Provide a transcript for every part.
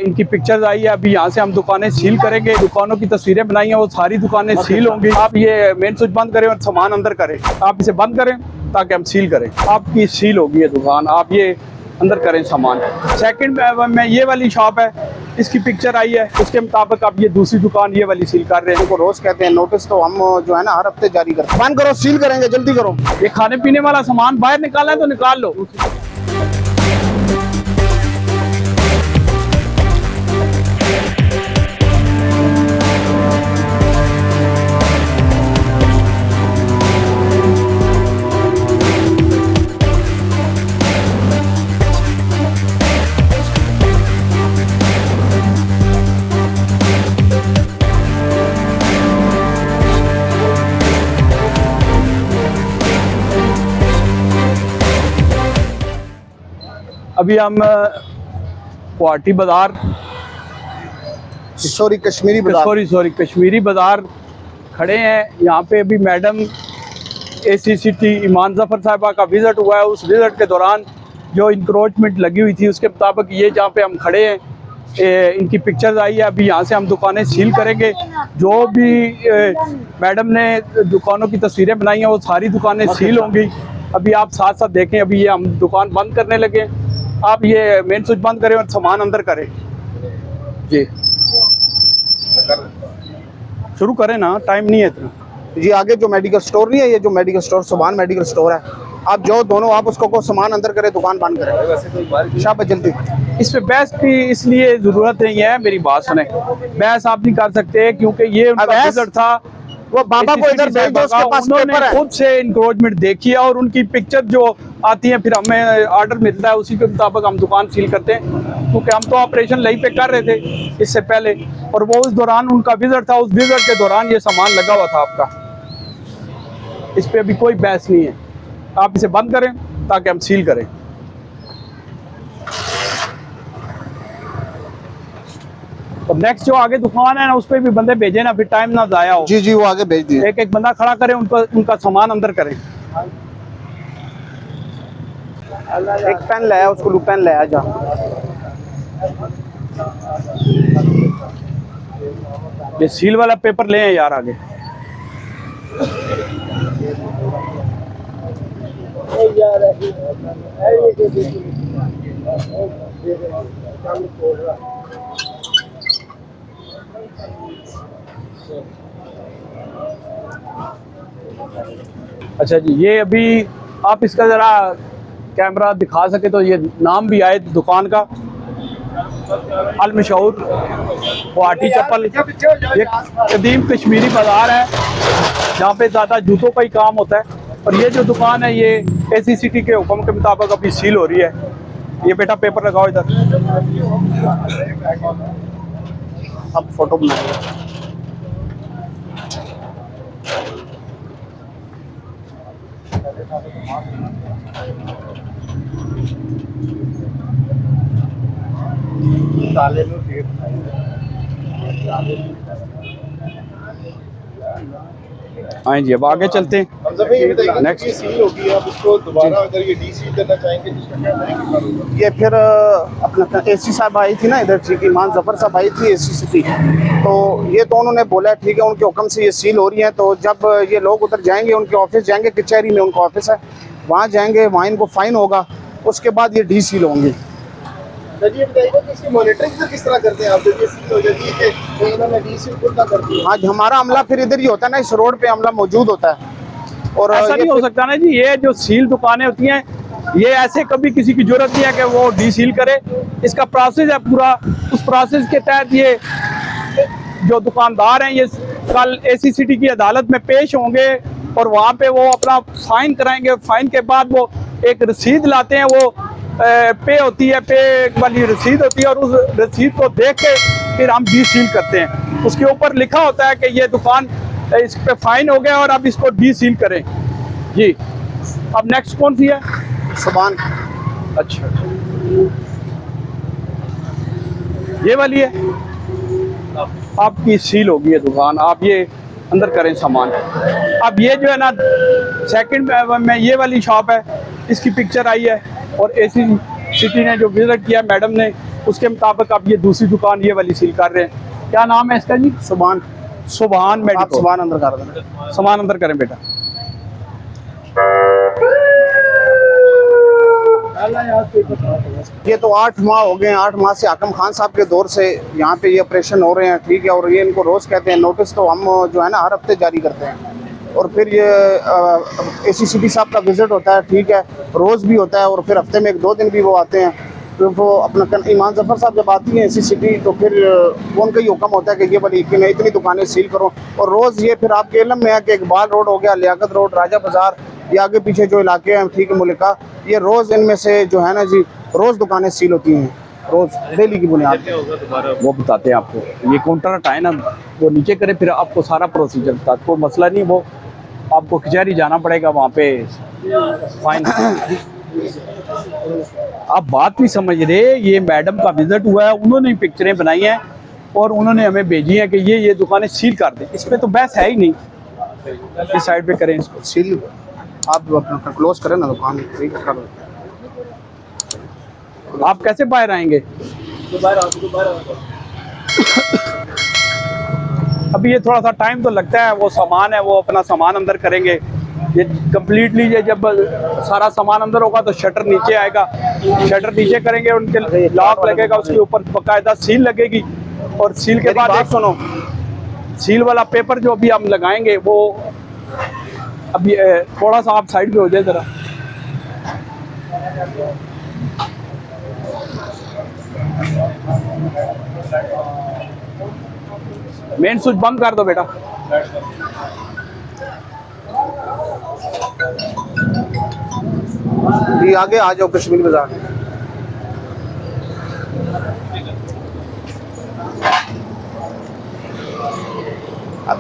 इनकी pictures I है। अभी यहाँ से हम दुकानें सील करेंगे, दुकानों की तस्वीरें बनाई हैं, वो सारी दुकानें सील होंगी। आप ये मेन स्विच बंद करें और सामान अंदर करें। आप इसे बंद करें ताकि हम सील करें। आपकी सील होगी ये दुकान, आप ये अंदर करें सामान। सेकंड में ये वाली शॉप है, इसकी पिक्चर आई है, उसके मुताबिक आप ये दूसरी दुकान ये वाली सील कर रहे हैं। को रोज कहते हैं नोटिस, तो हम जो है ना हर हफ्ते जारी करते हैं। बंद करो, सील करेंगे, जल्दी करो। ये खाने पीने वाला सामान बाहर निकालना है तो निकाल लो। अभी हम गुवाहाटी बाजार कश्मीरी बाजार कश्मीरी बाजार खड़े हैं। यहाँ पे अभी मैडम ACCT ईमान ज़फ़र साहिबा का विज़िट हुआ है। उस विज़िट के दौरान जो इंक्रोचमेंट लगी हुई थी उसके मुताबिक ये जहाँ पे हम खड़े हैं, इनकी पिक्चर्स आई है। अभी यहाँ से हम दुकानें सील करेंगे। जो भी मैडम ने दुकानों की तस्वीरें बनाई हैं वो सारी दुकानें सील होंगी। अभी आप साथ साथ देखें, अभी ये हम दुकान बंद करने लगे। आप ये मेन स्विच बंद करें और सामान अंदर करें। जी शुरू करें ना, टाइम नहीं है इतना। जी आगे जो मेडिकल स्टोर नहीं है, ये जो मेडिकल स्टोर सुभान मेडिकल स्टोर है, आप जो दोनों आप उसको को सामान अंदर करें, दुकान बंद करें। शाबाश, जल्दी। इस पे बहस की इसलिए जरूरत नहीं है, मेरी बात सुने। बहस आप नहीं कर सकते क्योंकि ये उनका विज़िट था। वो बाबा को इधर भेज दो, उसके पास पेपर है। खुद से इंक्रोचमेंट देखी है और उनकी पिक्चर जो आती है, फिर हमें ऑर्डर मिलता है, उसी के मुताबिक हम दुकान सील करते हैं। क्योंकि हम तो ऑपरेशन लाइव पे कर रहे थे इससे पहले, और वो उस दौरान उनका विज़िट था। उस विज़िट के दौरान ये सामान लगा हुआ था आपका। इस पे अभी कोई बहस नहीं है। आप इसे बंद करें ताकि हम सील करें। और नेक्स्ट जो आगे दुकान है ना, उस पे भी बंदे भेजे ना, फिर टाइम ना जाया हो। जी जी, वो आगे भेज दिए। एक एक बंदा खड़ा करें, उनका सामान अंदर करें। एक पेन लाया, उसको पेन लाया जा। ये सील वाला पेपर ले आए यार आगे। अच्छा जी, ये अभी आप इसका ज़रा कैमरा दिखा सके तो ये नाम भी आए दुकान का, अल मशहूर गुवाहाटी चप्पल। ये कदीम कश्मीरी बाज़ार है जहाँ पे ज़्यादा जूतों का ही काम होता है। और ये जो दुकान है ये ACCT के हुक्म के मुताबिक अभी सील हो रही है। ये बेटा पेपर लगाओ इधर। अब फोटो बनाएंगे। हाँ जी, अब आगे चलते हैं। नेक्स्ट सील होगी, आप उसको दोबारा अगर ये डीसील करना चाहेंगे तो इसका क्या तरीका? ये फिर अपना AC साहब आई थी ना इधर, ठीक, ईमान ज़फ़र साहब आई थी ACCT, तो ये तो उन्होंने बोला ठीक है, उनके हुक्म से ये सील हो रही है। तो जब ये लोग उधर जाएंगे, उनके ऑफिस जाएंगे, कचहरी में उनका ऑफिस है, वहाँ जाएंगे, वहाँ इनको फ़ाइन होगा, उसके बाद ये डीसील होंगी। ये बताइएगा कि इसकी मॉनिटरिंग किस तरह करते हैं आप? जब ये सील हो जाती है तो इन्होंने डीसील खुद ना करती है। आज हमारा अमला फिर इधर ही होता है ना, इस रोड पे अमला मौजूद होता है। और ऐसा नहीं हो सकता ना जी, ये जो सील दुकानें होती हैं, ये ऐसे कभी किसी की जरूरत नहीं है कि वो डीसील करे। इसका प्रोसेस है पूरा, उस प्रोसेस के तहत ये जो दुकानदार हैं ये कल ACCT की अदालत में पेश होंगे और वहाँ पे वो अपना फाइन कराएंगे। फाइन के बाद वो एक रसीद लाते हैं, वो पे होती है, पे वाली रसीद होती है, और उस रसीद को देख के फिर हम डीसील करते हैं। उसके ऊपर लिखा होता है कि ये दुकान इस पे फाइन हो गया और अब इसको डीसील करें। जी, अब नेक्स्ट कौन सी है? सुभान। अच्छा, ये वाली है। आपकी सील होगी ये दुकान, आप ये अंदर करें सामान। अब ये जो है ना, सेकंड में ये वाली शॉप है, इसकी पिक्चर आई है और ACCT ने जो विजिट किया, मैडम ने उसके मुताबिक अब ये दूसरी दुकान ये वाली सील कर रहे हैं। क्या नाम है इसका जी? सुभान, सुभान आप मेडिको। सुभान अंदर कर देना। सामान अंदर करें बेटा। ये तो 8 माह हो गए हैं, 8 माह से हाकिम खान साहब के दौर से यहाँ पे ये ऑपरेशन हो रहे हैं, ठीक है। और ये इनको रोज़ कहते हैं, नोटिस तो हम जो है ना हर हफ्ते जारी करते हैं। और फिर ये ACCP साहब का विजिट होता है, ठीक है, रोज़ भी होता है। और फिर हफ्ते में 1-2 दिन भी वो आते हैं। तो वो अपना ईमान जफ़र साहब जब आती हैं ACCP, तो फिर वो उनका ही हुक्म होता है कि ये वाली इतनी दुकानें सील करो। और रोज़ ये फिर आपके इल्म में है कि इकबाल रोड हो गया, लियाकत रोड, राजा बाज़ार, ये आगे पीछे जो इलाके हैं, ठीक है, मुल्का, ये रोज़ इनमें से जो है ना जी रोज़ दुकानें सील होती हैं, रोज़ डेली की बुनियाद पे। वो बताते हैं आपको। ये काउंटर हटाए ना, वो नीचे करें, फिर आपको सारा प्रोसीजर बता। कोई मसला नहीं, वो आपको कचहरी जाना पड़ेगा, वहाँ पे फाइन। आप बात नहीं समझ रहे। ये मैडम का विजिट हुआ है, उन्होंने पिक्चरें बनाई हैं और उन्होंने हमें भेजी हैं कि ये दुकानें सील कर दें। इसमें तो बहस है ही नहीं। इस साइड पे करें इसको सील। आप अपना क्लोज करें ना दुकान, ठीक है। आप कैसे बाहर आएंगे? अभी ये थोड़ा सा टाइम तो लगता है। वो सामान है, वो अपना सामान अंदर करेंगे। ये कम्प्लीटली ये जब सारा सामान अंदर होगा तो शटर नीचे आएगा। शटर नीचे करेंगे, उनके लॉक लगेगा, उसके ऊपर बाकायदा सील लगेगी। और सील के बाद बात सुनो, सील वाला पेपर जो अभी हम लगाएंगे, वो अभी थोड़ा सा आप साइड पे हो जाए ज़रा। मेन स्विच बंद कर दो बेटा। ये आगे आ जाओ कश्मीर बाजार।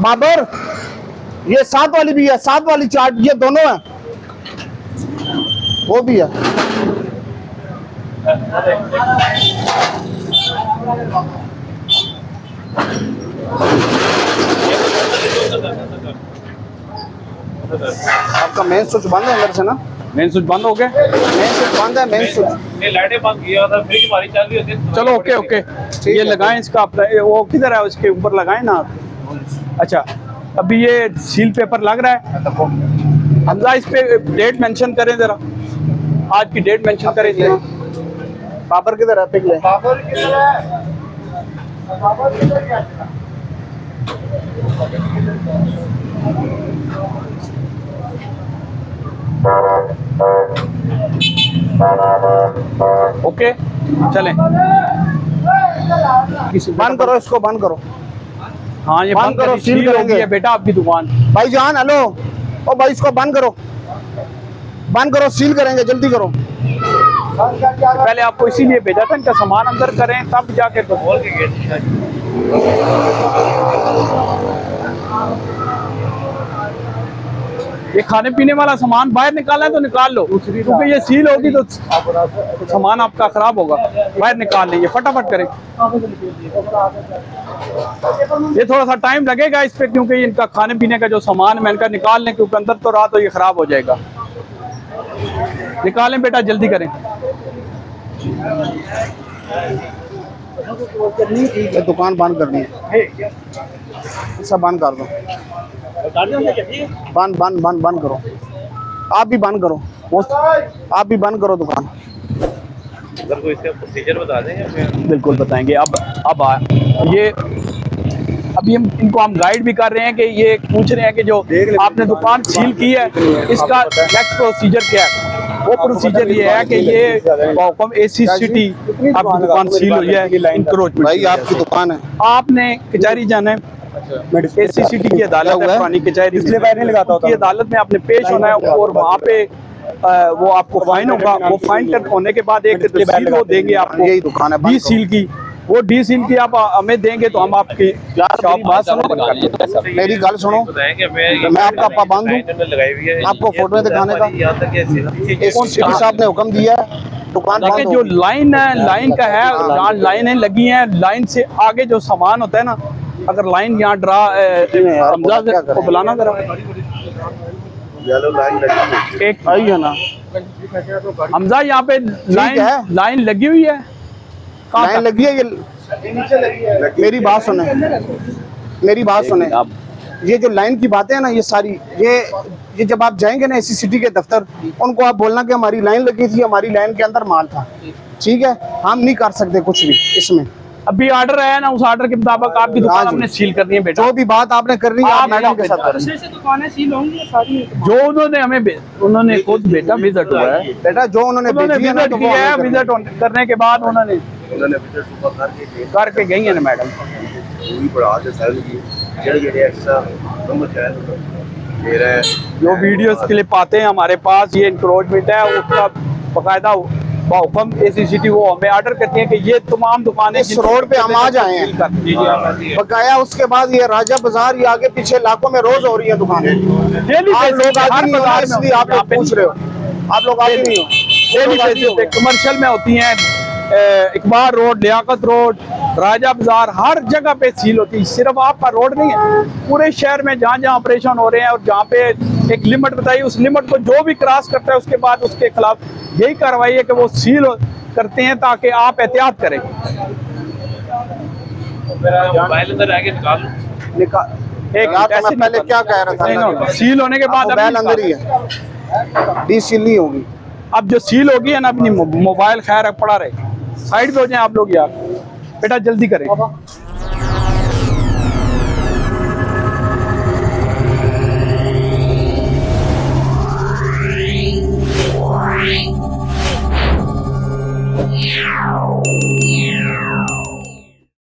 बाबर, ये 7 वाली भी है, 7 वाली चार्ट, ये दोनों है, वो भी है। आपका मेन स्विच बंद है अंदर से ना? मेन स्विच बंद हो गया। मेन स्विच बंद है, मेन स्विच। ये लाइटें बंद किया था, फ्रिज हमारी चल रही होती है। चलो ओके ओके, ये है। लगाएं इसका अपना। वो किधर है? उसके ऊपर लगाएं ना। अच्छा, अभी ये सील पेपर लग रहा है। हमजा इस पे डेट मेंशन करें जरा, आज की डेट मेंशन करें जरा। बाबर किधर है? पिघले ओके चलें। बंद करो इसको, बंद करो। हाँ ये बंद बंद करो, करो, सील सील हो करेंगे। गई है बेटा आपकी दुकान। भाईजान हेलो, ओ भाई इसको बंद करो, बंद करो, सील करेंगे, जल्दी करो। पहले आपको इसीलिए भेजा था, इनका सामान अंदर करें तब जाके तो। खोल के गेट ये खाने पीने वाला सामान बाहर निकालना है तो निकाल लो, क्योंकि ये सील होगी तो सामान आपका खराब होगा। बाहर निकाल लेंगे, फटाफट करें। ये थोड़ा सा टाइम लगेगा इस पे, क्योंकि इनका खाने पीने का जो सामान है मैं इनका निकाल लें, क्योंकि अंदर तो रहा तो ये खराब हो जाएगा। निकालें बेटा, जल्दी करें। ये दुकान बंद करनी है, सब बंद कर दो। बंद बंद बंद बंद करो, आप भी बंद करो, आप भी बंद करो दुकान। अगर कोई इसका प्रोसीजर बता देंगे। बिल्कुल बताएंगे। ये अभी हम इनको गाइड भी कर रहे हैं कि ये पूछ रहे हैं कि जो आपने दुकान सील की है इसका नेक्स्ट प्रोसीजर क्या है। वो प्रोसीजर ये है कि ये ACCT आपकी दुकान सील हुई है, इंक्रोचमेंट। भाई आपकी दुकान है, आपने कचहरी जाना है, ACCT की अदालत है, पुरानी कचहरी, की अदालत में आपने पेश होना है और वहाँ पे वो आपको फाइन होगा। वो फाइन होने के बाद एक रसीद वो देंगे आपको, यही दुकान है, बंद डी सील की। वो डी सील की आप हमें देंगे तो हम आपकी शॉप बात सुनो, मेरी गल सुनो, मैं आपका पाबंद हूँ लगाई हुई है आपको फोटो दिखाने का। यहाँ तक ACCP साहब ने हुक्म दिया है, दुकान बंद देखिए जो होगी। लाइन है, लाइन का है, जहाँ लाइनें लगी हैं, लाइन से आगे जो सामान होता है ना, अगर लाइन यहाँ हमजा को बुलाना जरा, एक आई है ना, हमजा यहाँ पे लाइन है। लाइन लगी हुई है। कहाँ लाइन तक? लगी है ये, नीचे लगी है। मेरी बात सुने, मेरी बात सुने। आप ये जो लाइन की बातें हैं ना, ये सारी ये जब आप जाएंगे ना एसी सिटी के दफ्तर, उनको आप बोलना कि हमारी लाइन लगी थी, हमारी लाइन के अंदर माल था, ठीक है, हम नहीं कर सकते कुछ भी इसमें। अभी ऑर्डर आया ना, उस ऑर्डर के मुताबिक आपकी हाँ दुकान जी। हमने सील करनी है बेटा। जो भी बात आपने करनी है आप आप मैडम के साथ करें। से दुकानें सील होंगी सारी। जो उन्होंने हमें उन्होंने खुद बेटा विजिट हुआ है, बेटा जो उन्होंने भेजी है ना, विजिट तो वो किया है, हमें करनी विजिट करने के बाद उन्होंने उन्होंने विजिट सुबह करके करके गई है ना मैडम। पूरी बढ़ा के सैल की जेड़े एक्स्ट्रा नंबर चैन दे रहा है। जो वीडियोस क्लिप आते हैं हमारे पास, ये इंक्रोचमेंट है, उसका बाकायदा हुक्म एसी सिटी वो हमें ऑर्डर करती है कि ये तमाम दुकानें इस रोड पे हम आ जाए हैं। डेली बकाया उसके बाद ये राजा बाजार, ये आगे पीछे इलाकों में रोज हो रही है दुकानें। आप लोग आते नहीं हो ना, इसलिए आप लोग पूछ रहे हो, आप लोग आते नहीं हो। डेली बेसिस पे कमर्शियल में होती हैं, इकबाल रोड, लियाकत रोड, राजा बाजार, हर जगह पे सील होती है। सिर्फ आपका रोड नहीं है, पूरे शहर में जहाँ जहाँ ऑपरेशन हो रहे हैं और जहाँ पे एक लिमिट बताई, उस लिमिट को जो भी क्रॉस करता है उसके बाद उसके खिलाफ यही कार्रवाई है कि वो सील करते हैं ताकि आप एहतियात करें। मोबाइल अंदर आके निकाल लो। एक यार तो मैं पहले क्या कह रहा नहीं, था, नहीं, सील होने के बाद मोबाइल अभी अंदर ही है, डी सील नहीं होगी। अब जो सील होगी है ना, अपनी मोबाइल खैर पड़ा रहे, साइड पे हो जाए आप लोग यार, बेटा जल्दी करें।